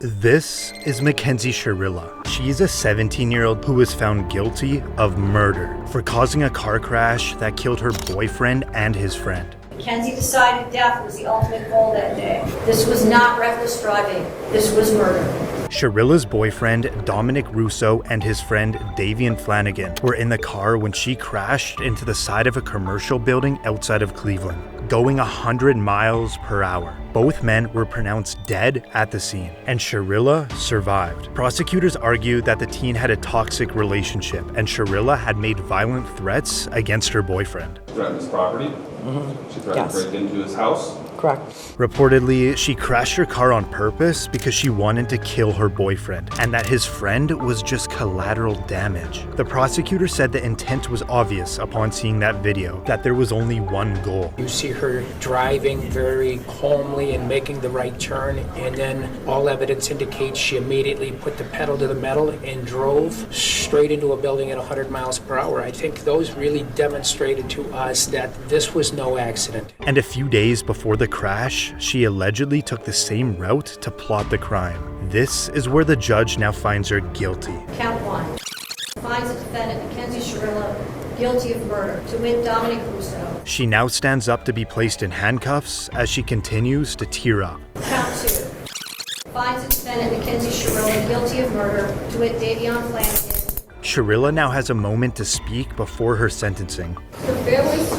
This is Mackenzie Shirilla. She is a 17-year-old who was found guilty of murder for causing a car crash that killed her boyfriend and his friend. Mackenzie decided death was the ultimate goal that day. This was not reckless driving. This was murder. Shirilla's boyfriend, Dominic Russo, and his friend, Davian Flanagan, were in the car when she crashed into the side of a commercial building outside of Cleveland, going 100 miles per hour. Both men were pronounced dead at the scene, and Shirilla survived. Prosecutors argued that the teen had a toxic relationship, and Shirilla had made violent threats against her boyfriend. Threatened his property? She threatened to break into his house? Correct. Reportedly, she crashed her car on purpose because she wanted to kill her boyfriend, and that his friend was just collateral damage. The prosecutor said the intent was obvious upon seeing that video, that there was only one goal. You see her driving very calmly and making the right turn, and then all evidence indicates she immediately put the pedal to the metal and drove straight into a building at 100 miles per hour. I think those really demonstrated to us that this was no accident. And a few days before the crash, she allegedly took the same route to plot the crime. This is where the judge now finds her guilty. Count 1. Finds the defendant, Mackenzie Shirilla, guilty of murder, to wit Dominic Russo. She now stands up to be placed in handcuffs as she continues to tear up. Count 2. Finds the defendant, Mackenzie Shirilla, guilty of murder, to wit Davian Flanagan. Shirilla now has a moment to speak before her sentencing. The families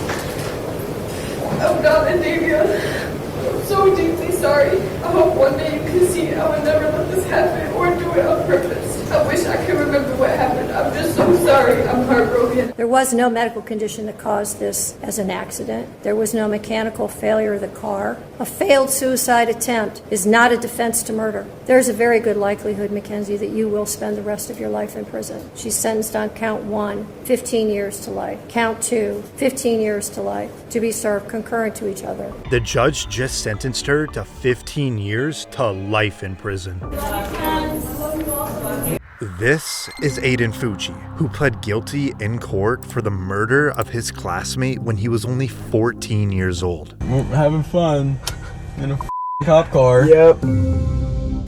of Dom and Davian, I'm so deeply sorry. I hope one day you can see I would never let this happen or do it on purpose. I wish I could remember what happened. I'm just so sorry. I'm heartbroken. There was no medical condition that caused this as an accident. There was no mechanical failure of the car. A failed suicide attempt is not a defense to murder. There's a very good likelihood, Mackenzie, that you will spend the rest of your life in prison. She's sentenced on count 1, 15 years to life. Count 2, 15 years to life, to be served concurrent to each other. The judge just sentenced her to 15 years to life in prison. This is Aiden Fucci, who pled guilty in court for the murder of his classmate when he was only 14 years old. We're having fun in a cop car. Yep.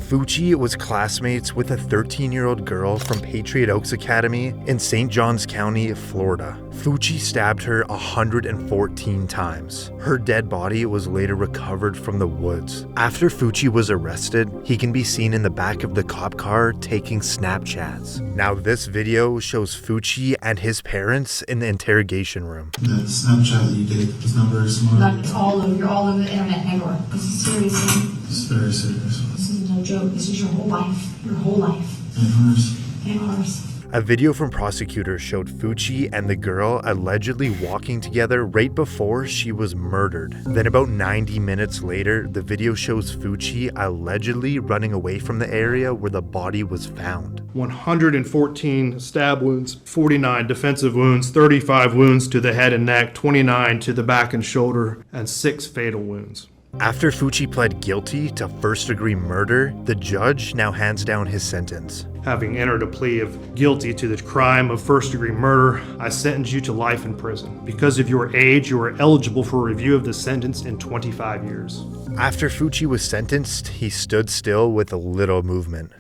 Fucci was classmates with a 13-year-old girl from Patriot Oaks Academy in St. Johns County, Florida. Fucci stabbed her 114 times. Her dead body was later recovered from the woods. After Fucci was arrested, he can be seen in the back of the cop car taking Snapchats. Now this video shows Fucci and his parents in the interrogation room. The Snapchat that you did was not very smart. Like you're all over the internet, Angor. This is serious, man. It's very serious. This is no joke. This is your whole life. Your whole life. And ours. And ours. A video from prosecutors showed Fucci and the girl allegedly walking together right before she was murdered. Then about 90 minutes later, the video shows Fucci allegedly running away from the area where the body was found. 114 stab wounds, 49 defensive wounds, 35 wounds to the head and neck, 29 to the back and shoulder, and 6 fatal wounds. After Fucci pled guilty to first-degree murder, the judge now hands down his sentence. Having entered a plea of guilty to the crime of first-degree murder, I sentence you to life in prison. Because of your age, you are eligible for review of the sentence in 25 years. After Fucci was sentenced, he stood still with a little movement.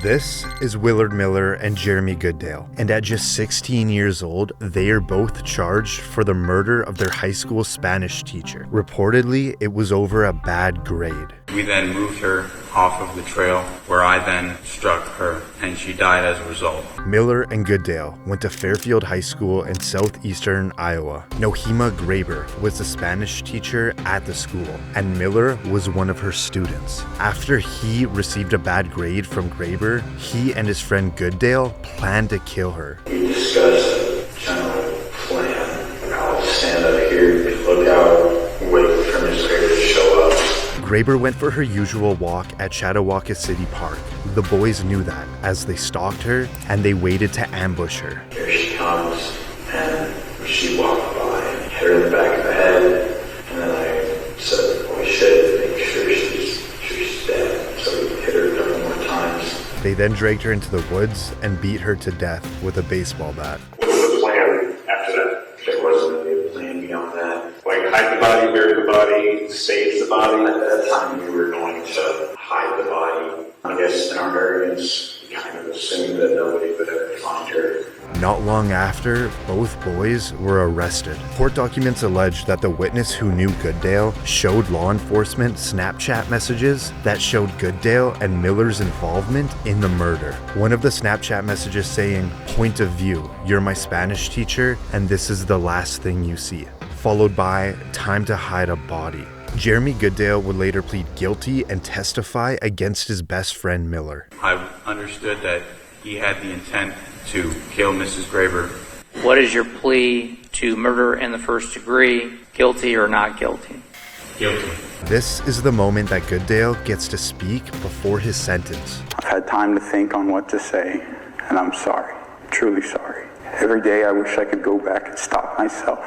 This is Willard Miller and Jeremy Goodale, and at just 16 years old, they are both charged for the murder of their high school Spanish teacher. Reportedly, it was over a bad grade. We then moved her off of the trail, where I then struck her, and she died as a result. Miller and Goodale went to Fairfield High School in southeastern Iowa. Nohema Graber was the Spanish teacher at the school, and Miller was one of her students. After he received a bad grade from Graber, he and his friend Goodale planned to kill her. We discussed general plan. I'll stand up here, look out, wait for Miss Graber to show up. Graber went for her usual walk at Chautauqua City Park. The boys knew that as they stalked her and they waited to ambush her. Here she comes, and she walked by, hit her in the back of the head, and then I said, "Oh shit, make sure she's dead." So we hit her a couple more times. They then dragged her into the woods and beat her to death with a baseball bat. What was the plan after that? There wasn't a plan beyond that. Like hide the body, bury the body, save the body. At that time we were going to hide the body I guess in our arrogance, we kind of assumed that nobody would ever find her. Not long after, both boys were arrested. Court documents allege that the witness who knew Goodale showed law enforcement Snapchat messages that showed Goodale and Miller's involvement in the murder. One of the Snapchat messages saying, "Point of view, you're my Spanish teacher, and this is the last thing you see," followed by, "Time to hide a body." Jeremy Goodale would later plead guilty and testify against his best friend Miller. I understood that he had the intent to kill Mrs. Graber. What is your plea to murder in the first degree, guilty or not guilty? Guilty. This is the moment that Goodale gets to speak before his sentence. I've had time to think on what to say, and I'm sorry, truly sorry. Every day I wish I could go back and stop myself.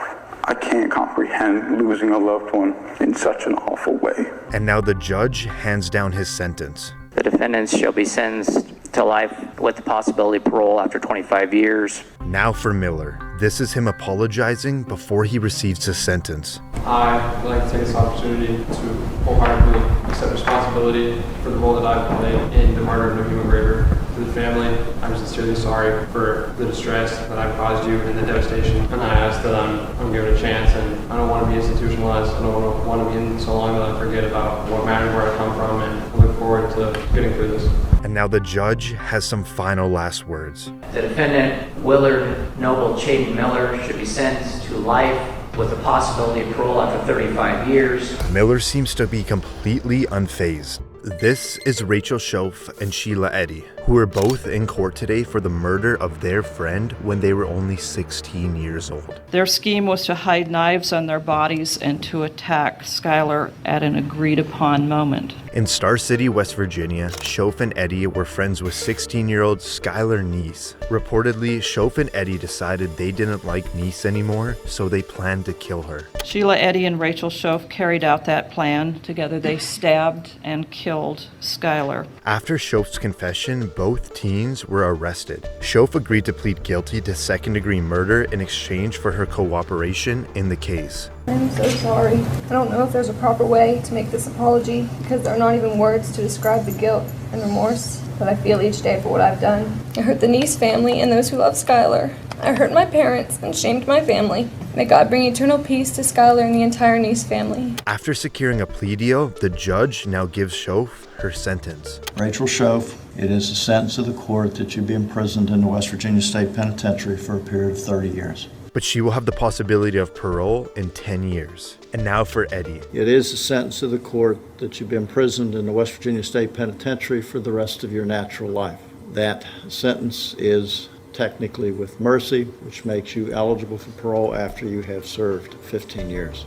I can't comprehend losing a loved one in such an awful way. And now the judge hands down his sentence. The defendants shall be sentenced to life with the possibility of parole after 25 years. Now for Miller. This is him apologizing before he receives his sentence. I'd like to take this opportunity to wholeheartedly accept responsibility for the role that I've played in the murder of Nahima Graber. To the family, I'm sincerely sorry for the distress that I've caused you and the devastation. And I ask that I'm given a chance, and I don't want to be institutionalized. I don't want to be in so long that I forget about what matters, where I come from, and I look forward to getting through this. And now the judge has some final last words. The defendant, Willard Noble Chaden Miller, should be sentenced to life with the possibility of parole after 35 years. Miller seems to be completely unfazed. This is Rachel Schoaf and Shelia Eddy, who are both in court today for the murder of their friend when they were only 16 years old. Their scheme was to hide knives on their bodies and to attack Skylar at an agreed upon moment. In Star City, West Virginia, Schoaf and Eddy were friends with 16-year-old Skylar Neese. Reportedly, Schoaf and Eddy decided they didn't like Neese anymore, so they planned to kill her. Shelia Eddy and Rachel Schoaf carried out that plan. Together they stabbed and killed Skylar. After Schoaf's confession, both teens were arrested. Schoaf agreed to plead guilty to second-degree murder in exchange for her cooperation in the case. I'm so sorry. I don't know if there's a proper way to make this apology because there are not even words to describe the guilt and remorse that I feel each day for what I've done. I hurt the Neese family and those who love Skylar. I hurt my parents and shamed my family. May God bring eternal peace to Skylar and the entire Neese family. After securing a plea deal, the judge now gives Schoaf her sentence. Rachel Schoaf, it is the sentence of the court that you be imprisoned in the West Virginia State Penitentiary for a period of 30 years. But she will have the possibility of parole in 10 years. And now for Eddy. It is the sentence of the court that you be imprisoned in the West Virginia State Penitentiary for the rest of your natural life. That sentence is technically with mercy, which makes you eligible for parole after you have served 15 years.